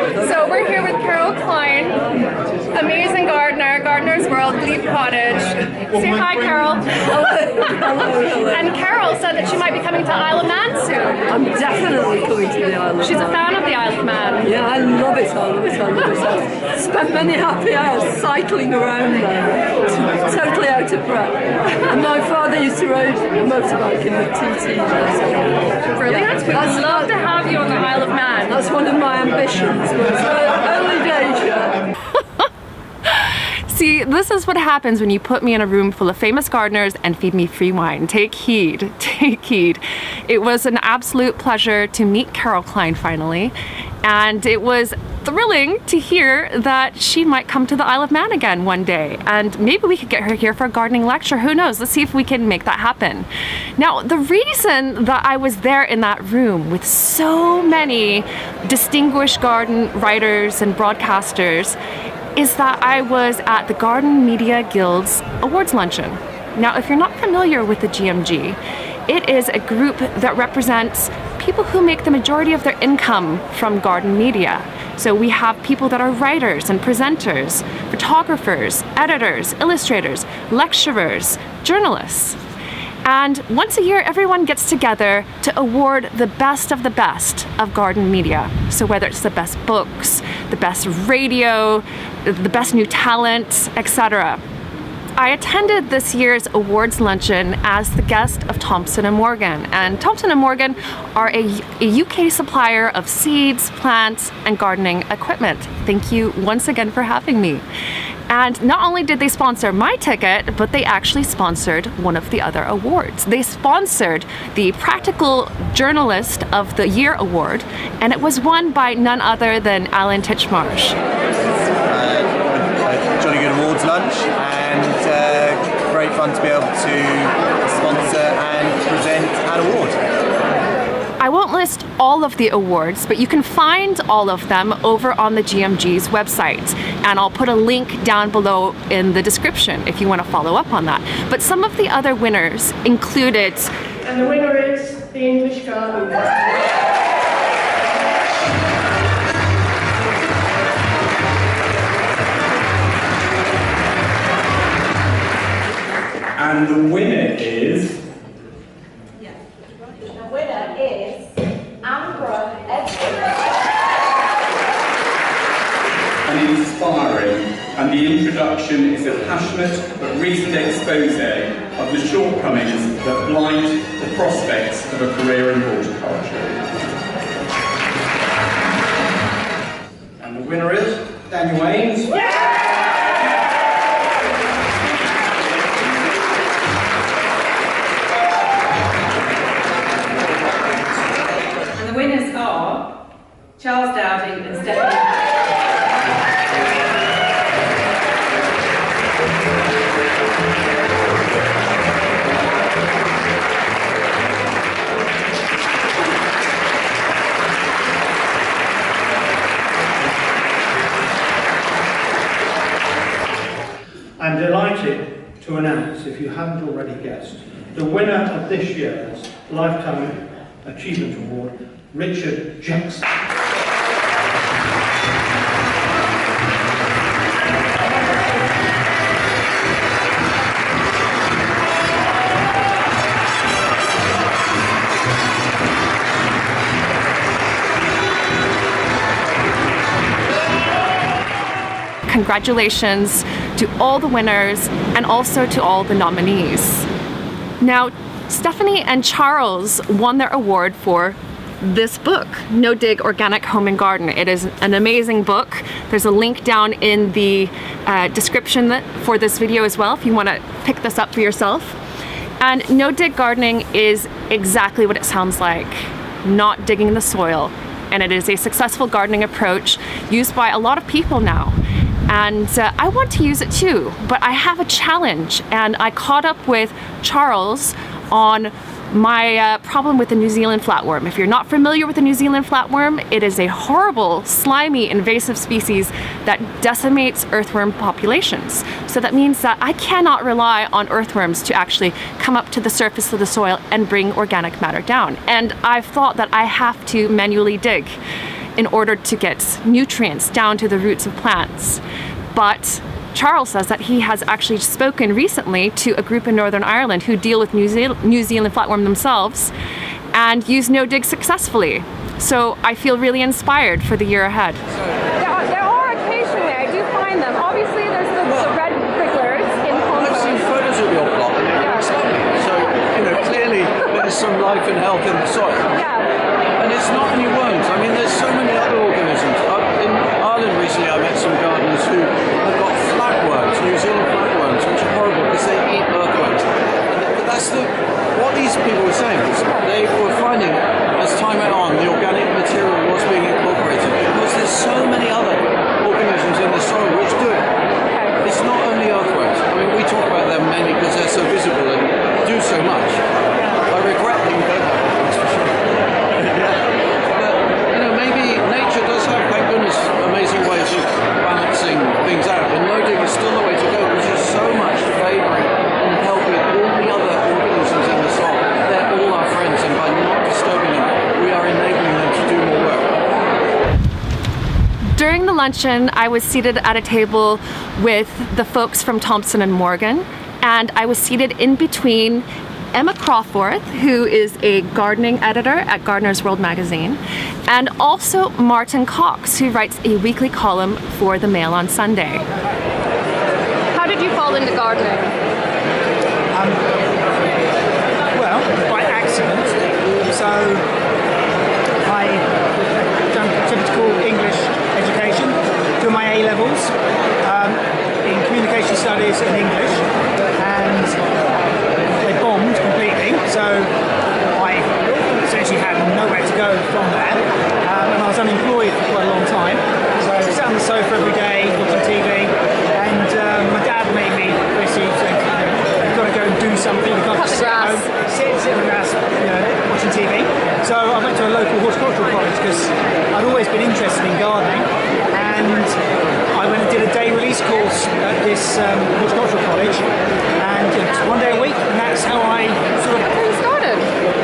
So we're here with Carol Klein, amazing gardener, Gardener's World, Glebe Cottage. Say hi, Carol. Hello. And Carol said that she might be coming to Isle of Man soon. I'm definitely coming to the Isle of Man. She's a fan of the Isle of Man. Yeah, I love it. I've spent many happy hours cycling around there, totally out of breath. And my father used to ride a motorbike in the TT. Brilliant. Yeah. We'd love to have you on the Isle of Man. That's one of my ambitions. Early days, yeah. See, this is what happens when you put me in a room full of famous gardeners and feed me free wine. Take heed, take heed. It was an absolute pleasure to meet Carol Klein finally, and it was thrilling to hear that she might come to the Isle of Man again one day, and maybe we could get her here for a gardening lecture. Who knows? Let's see if we can make that happen. Now, the reason that I was there in that room with so many distinguished garden writers and broadcasters is that I was at the Garden Media Guild's awards luncheon. Now, if you're not familiar with the GMG, it is a group that represents people who make the majority of their income from garden media. So we have people that are writers and presenters, photographers, editors, illustrators, lecturers, journalists. And once a year, everyone gets together to award the best of garden media. So whether it's the best books, the best radio, the best new talent, etc. I attended this year's awards luncheon as the guest of Thompson & Morgan. And Thompson & Morgan are a UK supplier of seeds, plants, and gardening equipment. Thank you once again for having me. And not only did they sponsor my ticket, but they actually sponsored one of the other awards. They sponsored the Practical Journalist of the Year award, and it was won by none other than Alan Titchmarsh. Jolly good awards lunch, and great fun to be able to sponsor and present an award. I won't list all of the awards, but you can find all of them over on the GMG's website, and I'll put a link down below in the description if you want to follow up on that. But some of the other winners included... And the winner is the English Garden. And the winner is... And inspiring, and the introduction is a passionate but reasoned expose of the shortcomings that blind the prospects of a career in horticulture. And the winner is Daniel Ames. And the winners are Charles Dowding and Stephanie. I'm delighted to announce, if you haven't already guessed, the winner of this year's Lifetime Achievement Award, Richard Jackson. Congratulations to all the winners and also to all the nominees. Now, Stephanie and Charles won their award for this book, No Dig Organic Home and Garden. It is an amazing book. There's a link down in the description for this video as well if you want to pick this up for yourself. And No Dig gardening is exactly what it sounds like, not digging the soil. And it is a successful gardening approach used by a lot of people now. And I want to use it too, but I have a challenge, and I caught up with Charles on my problem with the New Zealand flatworm. If you're not familiar with the New Zealand flatworm, it is a horrible, slimy, invasive species that decimates earthworm populations. So that means that I cannot rely on earthworms to actually come up to the surface of the soil and bring organic matter down. And I've thought that I have to manually dig. in order to get nutrients down to the roots of plants. But Charles says that he has actually spoken recently to a group in Northern Ireland who deal with New Zealand flatworm themselves and use no-dig successfully. So I feel really inspired for the year ahead. There are occasionally, I do find them. Obviously, there's the red pricklers in Hong I've seen photos of your plot and it looks lovely. So, clearly there's some life and health in the soil. Yeah. And it's not only worms. I mean, there's so many other organisms. In Ireland recently, I met some gardeners who have got flatworms, New Zealand flatworms, which are horrible because they eat earthworms. But that's what these people were saying. Is they were finding, as time went on, the organic material was being incorporated because there's so many other organisms in the soil which do it. It's not only earthworms. I mean, we talk about them mainly because they're so visible and do so much. I regret that you don't have them, that's for sure. But, maybe nature does have, thank goodness, amazing ways of balancing things out. And no-dig is still the way to go because there's so much favouring and helping all the other organisms in the soil. They're all our friends, and by not disturbing them, we are enabling them to do more work. During the luncheon, I was seated at a table with the folks from Thompson & Morgan, and I was seated in between Emma Crawforth, who is a gardening editor at Gardener's World magazine, and also Martin Cox, who writes a weekly column for the Mail on Sunday. How did you fall into gardening? Well, by accident. So I done typical English education, do my A-levels in communication studies and English, and they bombed completely. So I essentially had nowhere to go from there, and I was unemployed for quite a long time. So I sat on the sofa every day watching TV, and my dad made me basically say, "You've got to go and do something. You can't just sit at home, sit on the grass, watching TV." So I went to a local horticultural college because I'd always been interested in gardening, and I went and did a day release course at this horticultural college, and it's one day a week, and that's how I sort of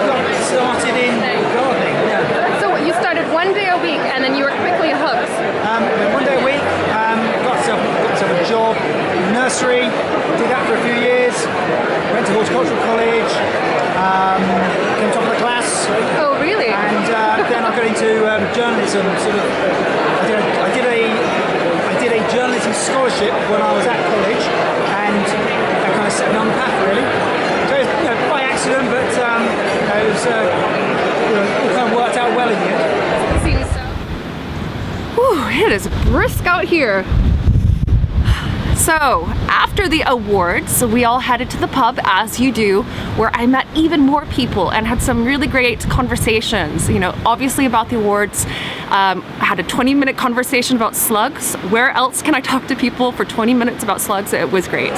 got started in gardening. Yeah. So you started one day a week and then you were quickly hooked. One day a week, got myself a job in nursery, did that for a few years, went to horticultural college, came top of the class. Oh, really? And then I got into journalism. I did a journalism scholarship when I was at college, and that kind of set me on the path, really. So it was by accident, but it was all kind of worked out well in the end. Seems so. Whew, it is brisk out here. So after the awards, we all headed to the pub, as you do, where I met even more people and had some really great conversations, obviously about the awards. I had a 20-minute conversation about slugs. Where else can I talk to people for 20 minutes about slugs? It was great.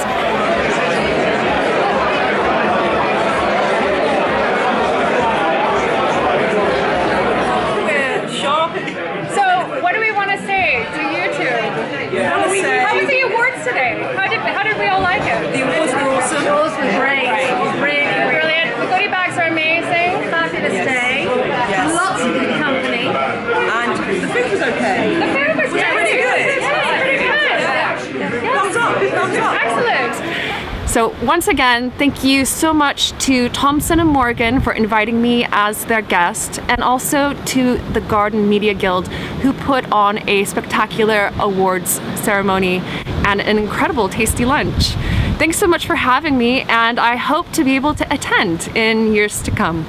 So what do we want to say to you two? How was the awards today? How did we all like it? The awards were awesome. Those were great. Brilliant. The goodie bags are amazing. Fabulous day. Yes. Lots of good company. And the food was okay. The food was pretty good. Yeah, pretty good. Thumbs up. Excellent. So once again, thank you so much to Thompson & Morgan for inviting me as their guest, and also to the Garden Media Guild, who put on a spectacular awards ceremony and an incredible tasty lunch. Thanks so much for having me, and I hope to be able to attend in years to come.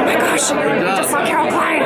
Oh my gosh, I just saw Carol Klein.